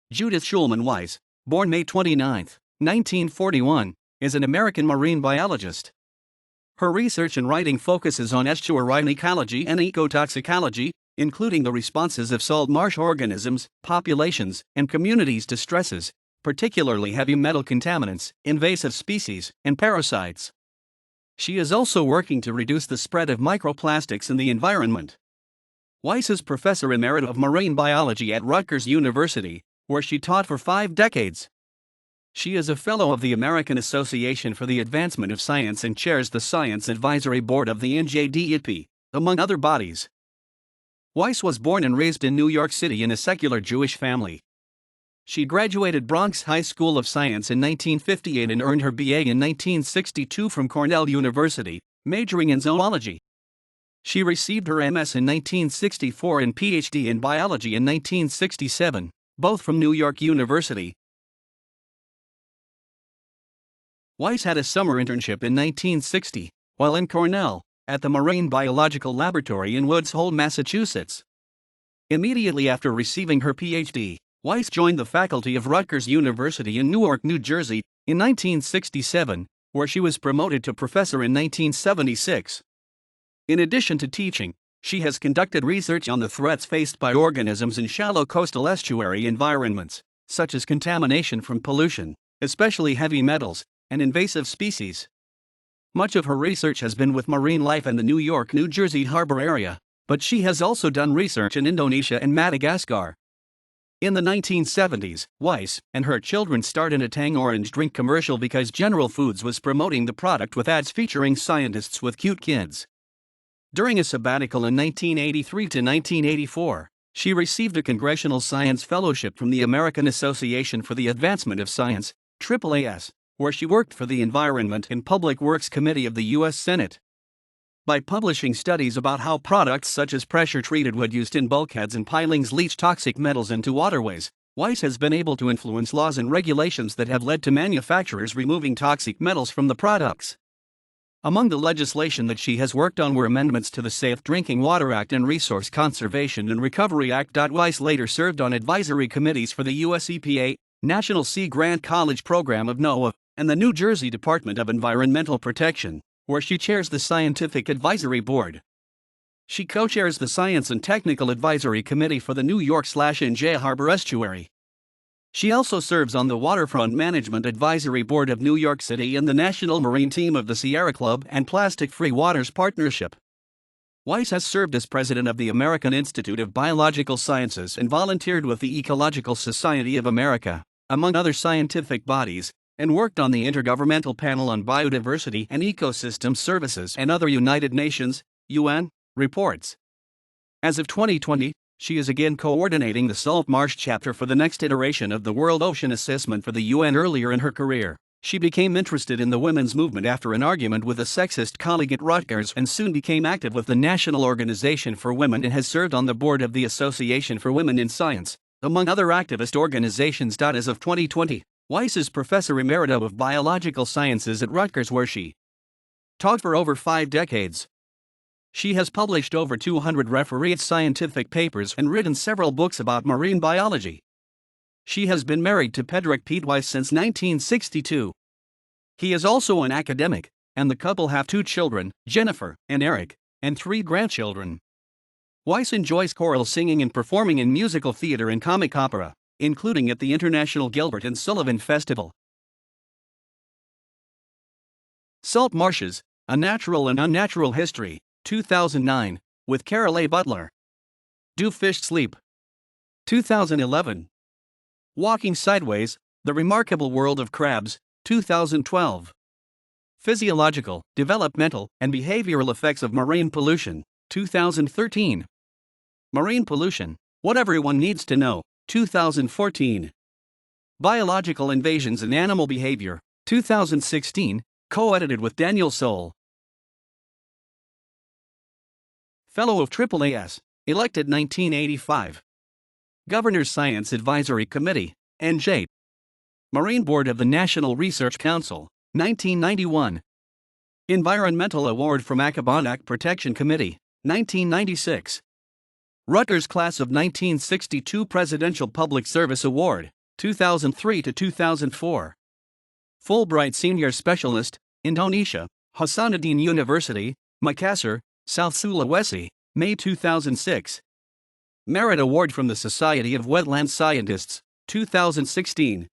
Judith Shulman Weis, born May 29, 1941, is an American marine biologist. Her research and writing focuses on estuarine ecology and ecotoxicology, including the responses of salt marsh organisms, populations, and communities to stresses, particularly heavy metal contaminants, invasive species, and parasites. She is also working to reduce the spread of microplastics in the environment. Weis is Professor Emerita of Marine Biology at Rutgers University, where she taught for 5 decades. She is a Fellow of the American Association for the Advancement of Science and chairs the Science Advisory Board of the NJ DEP, among other bodies. Weis was born and raised in New York City in a secular Jewish family. She graduated Bronx High School of Science in 1958 and earned her BA in 1962 from Cornell University, majoring in zoology. She received her MS in 1964 and PhD in biology in 1967, both from New York University. Weis had a summer internship in 1960, while in Cornell, at the Marine Biological Laboratory in Woods Hole, Massachusetts. Immediately after receiving her PhD, Weis joined the faculty of Rutgers University in Newark, New Jersey, in 1967, where she was promoted to professor in 1976. In addition to teaching, she has conducted research on the threats faced by organisms in shallow coastal estuary environments, such as contamination from pollution, especially heavy metals, and invasive species. Much of her research has been with marine life in the New York, New Jersey harbor area, but she has also done research in Indonesia and Madagascar. In the 1970s, Weis and her children starred in a Tang orange drink commercial because General Foods was promoting the product with ads featuring scientists with cute kids. During a sabbatical in 1983 to 1984, she received a Congressional Science Fellowship from the American Association for the Advancement of Science, AAAS, where she worked for the Environment and Public Works Committee of the U.S. Senate. By publishing studies about how products such as pressure-treated wood used in bulkheads and pilings leach toxic metals into waterways, Weis has been able to influence laws and regulations that have led to manufacturers removing toxic metals from the products. Among the legislation that she has worked on were amendments to the Safe Drinking Water Act and Resource Conservation and Recovery Act. Weis later served on advisory committees for the U.S. EPA, National Sea Grant College Program of NOAA, and the New Jersey Department of Environmental Protection, where she chairs the Scientific Advisory Board. She co-chairs the Science and Technical Advisory Committee for the New York/NJ Harbor Estuary. She also serves on the Waterfront Management Advisory Board of New York City and the National Marine Team of the Sierra Club and Plastic Free Waters Partnership. Weis has served as president of the American Institute of Biological Sciences and volunteered with the Ecological Society of America, among other scientific bodies, and worked on the Intergovernmental Panel on Biodiversity and Ecosystem Services and other United Nations, UN, reports. As of 2020, she is again coordinating the Salt Marsh chapter for the next iteration of the World Ocean Assessment for the UN. Earlier in her career, she became interested in the women's movement after an argument with a sexist colleague at Rutgers and soon became active with the National Organization for Women and has served on the board of the Association for Women in Science, among other activist organizations. As of 2020, Weis is Professor Emerita of Biological Sciences at Rutgers, where she taught for over 5 decades. She has published over 200 refereed scientific papers and written several books about marine biology. She has been married to Pedrick Pete Weis since 1962. He is also an academic, and the couple have 2 children, Jennifer and Eric, and 3 grandchildren. Weis enjoys choral singing and performing in musical theater and comic opera, including at the International Gilbert and Sullivan Festival. Salt Marshes, A Natural and Unnatural History, 2009, with Carol A. Butler. Do Fish Sleep? 2011. Walking Sideways, The Remarkable World of Crabs, 2012. Physiological, Developmental, and Behavioral Effects of Marine Pollution, 2013. Marine Pollution, What Everyone Needs to Know, 2014. Biological Invasions in Animal Behavior, 2016, co-edited with Daniel Soul. Fellow of AAAS, elected 1985. Governor's Science Advisory Committee, NJ. Marine Board of the National Research Council, 1991. Environmental Award from Akabonak Protection Committee, 1996. Rutgers Class of 1962 Presidential Public Service Award, 2003 to 2004. Fulbright Senior Specialist, Indonesia, Hasanuddin University, Makassar, South Sulawesi, May 2006. Merit Award from the Society of Wetland Scientists, 2016.